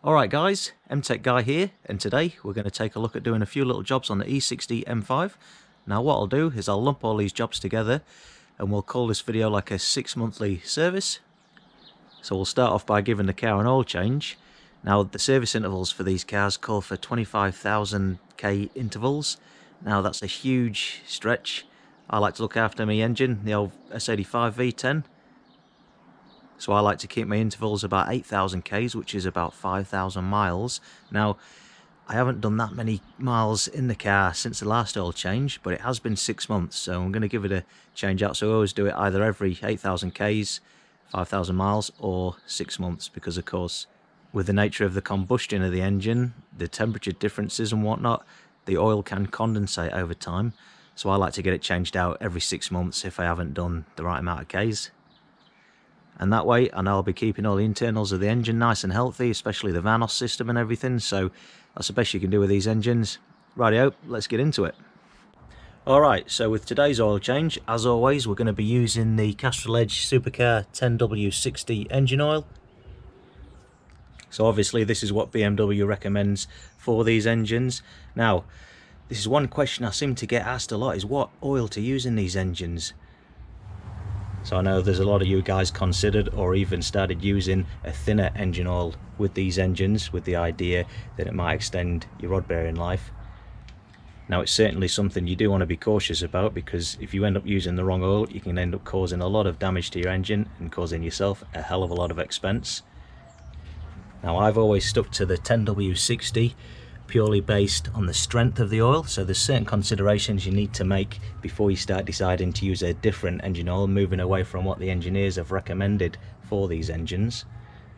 Alright guys, MTech Guy here, and today we're going to take a look at doing a few little jobs on the E60 M5. Now what I'll do is I'll lump all these jobs together and we'll call this video like a 6-monthly service. So we'll start off by giving the car an oil change. Now the service intervals for these cars call for 25,000 k intervals. Now that's a huge stretch. I like to look after my engine, the old S85 V10. So I like to keep my intervals about 8,000 k's, which is about 5,000 miles. Now, I haven't done that many miles in the car since the last oil change, but it has been 6 months, so I'm going to give it a change out. So I always do it either every 8,000 k's, 5,000 miles, or 6 months, because of course, with the nature of the combustion of the engine, the temperature differences and whatnot, the oil can condensate over time. So I like to get it changed out every 6 months if I haven't done the right amount of k's. And that way, I know I'll be keeping all the internals of the engine nice and healthy, especially the Vanos system and everything, so that's the best you can do with these engines. Rightio, let's get into it. Alright, so with today's oil change, as always, we're going to be using the Castrol Edge Supercar 10W60 engine oil. So obviously this is what BMW recommends for these engines. Now, this is one question I seem to get asked a lot, is what oil to use in these engines. So I know there's a lot of you guys considered or even started using a thinner engine oil with these engines, with the idea that it might extend your rod bearing life. Now it's certainly something you do want to be cautious about, because if you end up using the wrong oil, you can end up causing a lot of damage to your engine and causing yourself a hell of a lot of expense. Now I've always stuck to the 10W60 purely based on the strength of the oil, so there's certain considerations you need to make before you start deciding to use a different engine oil, moving away from what the engineers have recommended for these engines.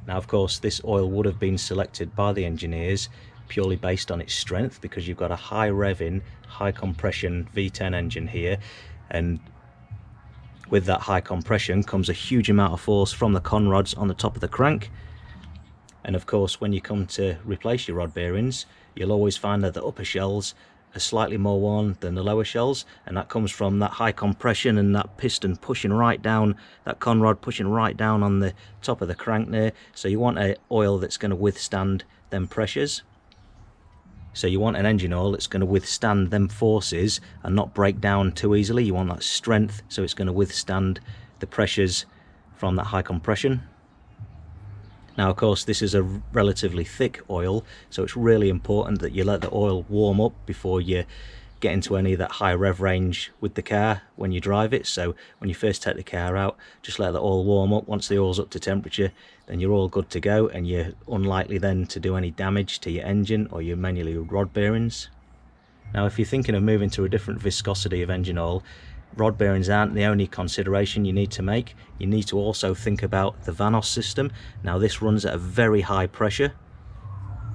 Now of course this oil would have been selected by the engineers purely based on its strength, because you've got a high revving, high compression V10 engine here, and with that high compression comes a huge amount of force from the conrods on the top of the crank. And of course, when you come to replace your rod bearings, you'll always find that the upper shells are slightly more worn than the lower shells, and that comes from that high compression and that piston pushing right down, that conrod pushing right down on the top of the crank there. So you want an oil that's going to withstand them pressures. So you want an engine oil that's going to withstand them forces and not break down too easily. You want that strength, so it's going to withstand the pressures from that high compression. Now of course this is a relatively thick oil, so it's really important that you let the oil warm up before you get into any of that high rev range with the car when you drive it. So when you first take the car out, just let the oil warm up. Once the oil's up to temperature, then you're all good to go, and you're unlikely then to do any damage to your engine or your manually rod bearings. Now if you're thinking of moving to a different viscosity of engine oil, rod bearings aren't the only consideration you need to make. You need to also think about the Vanos system. Now this runs at a very high pressure.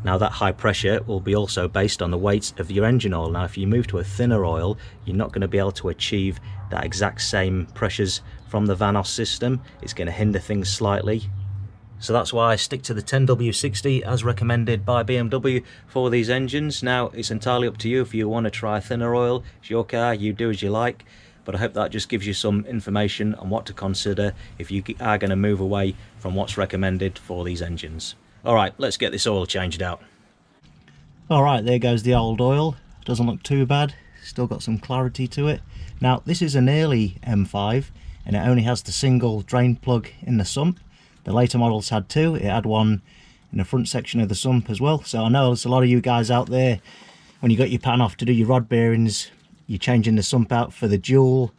Now that high pressure will be also based on the weight of your engine oil. Now if you move to a thinner oil, you're not going to be able to achieve that exact same pressures from the Vanos system. It's going to hinder things slightly. So that's why I stick to the 10W60 as recommended by BMW for these engines. Now it's entirely up to you if you want to try thinner oil. It's your car, you do as you like. But I hope that just gives you some information on what to consider if you are going to move away from what's recommended for these engines. Alright, let's get this oil changed out. Alright, there goes the old oil. Doesn't look too bad, still got some clarity to it. Now this is an early M5 and it only has the single drain plug in the sump. The later models had two. It had one in the front section of the sump as well. So I know there's a lot of you guys out there, when you got your pan off to do your rod bearings, you're changing the sump out for the dual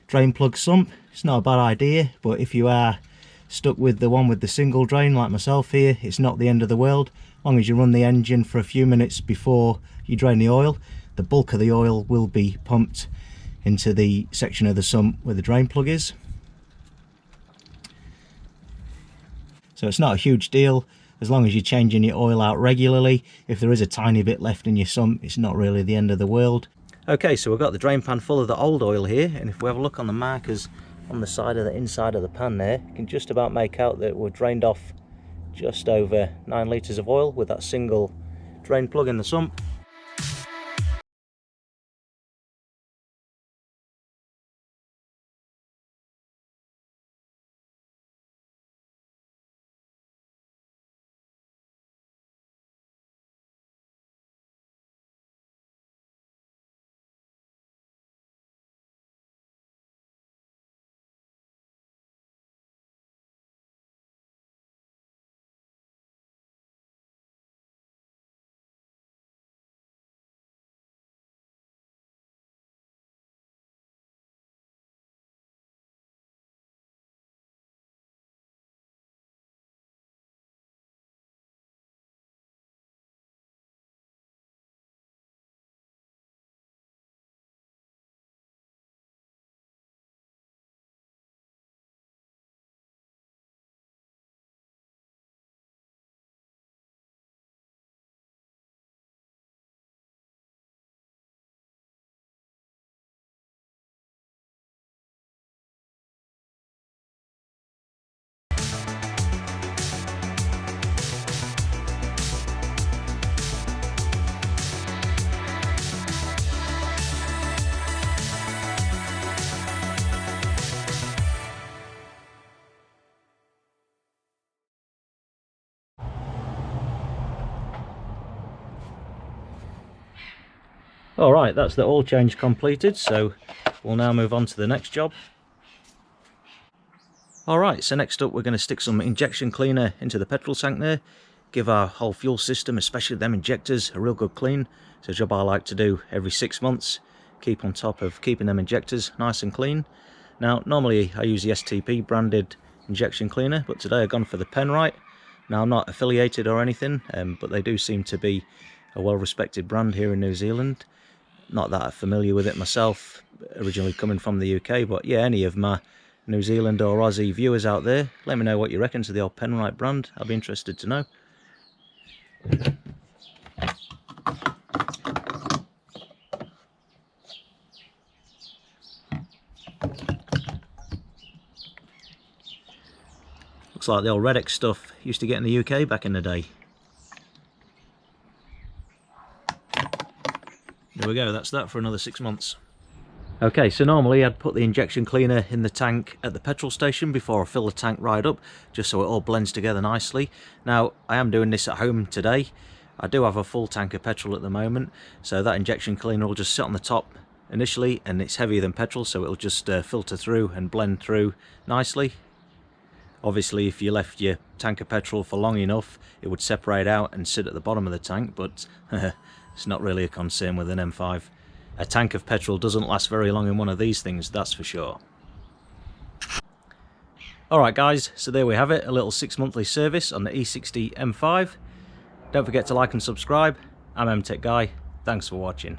drain plug sump. It's not a bad idea, but if you are stuck with the one with the single drain like myself here, it's not the end of the world. As long as you run the engine for a few minutes before you drain the oil, the bulk of the oil will be pumped into the section of the sump where the drain plug is. So it's not a huge deal as long as you're changing your oil out regularly. If there is a tiny bit left in your sump, it's not really the end of the world. Okay, so we've got the drain pan full of the old oil here, and if we have a look on the markers on the side of the inside of the pan there, you can just about make out that we're drained off just over 9 litres of oil with that single drain plug in the sump. Alright, that's the oil change completed, so we'll now move on to the next job. Alright, so next up we're going to stick some injection cleaner into the petrol tank there, give our whole fuel system, especially them injectors, a real good clean. It's a job I like to do every 6 months, keep on top of keeping them injectors nice and clean. Now normally I use the STP branded injection cleaner, but today I've gone for the Penrite. Now I'm not affiliated or anything, but they do seem to be a well-respected brand here in New Zealand. Not that I'm familiar with it myself, originally coming from the UK, but yeah, any of my New Zealand or Aussie viewers out there, let me know what you reckon to the old Penrite brand. I'll be interested to know. Looks like the old Redex stuff used to get in the UK back in the day. There we go, that's that for another 6 months. Okay, so normally I'd put the injection cleaner in the tank at the petrol station before I fill the tank right up, just so it all blends together nicely. Now, I am doing this at home today. I do have a full tank of petrol at the moment, so that injection cleaner will just sit on the top initially, and it's heavier than petrol, so it'll just filter through and blend through nicely. Obviously, if you left your tank of petrol for long enough, it would separate out and sit at the bottom of the tank, but it's not really a concern with an M5. A tank of petrol doesn't last very long in one of these things, that's for sure. Alright guys, so there we have it, a little 6-monthly service on the E60 M5. Don't forget to like and subscribe. I'm MTech Guy, thanks for watching.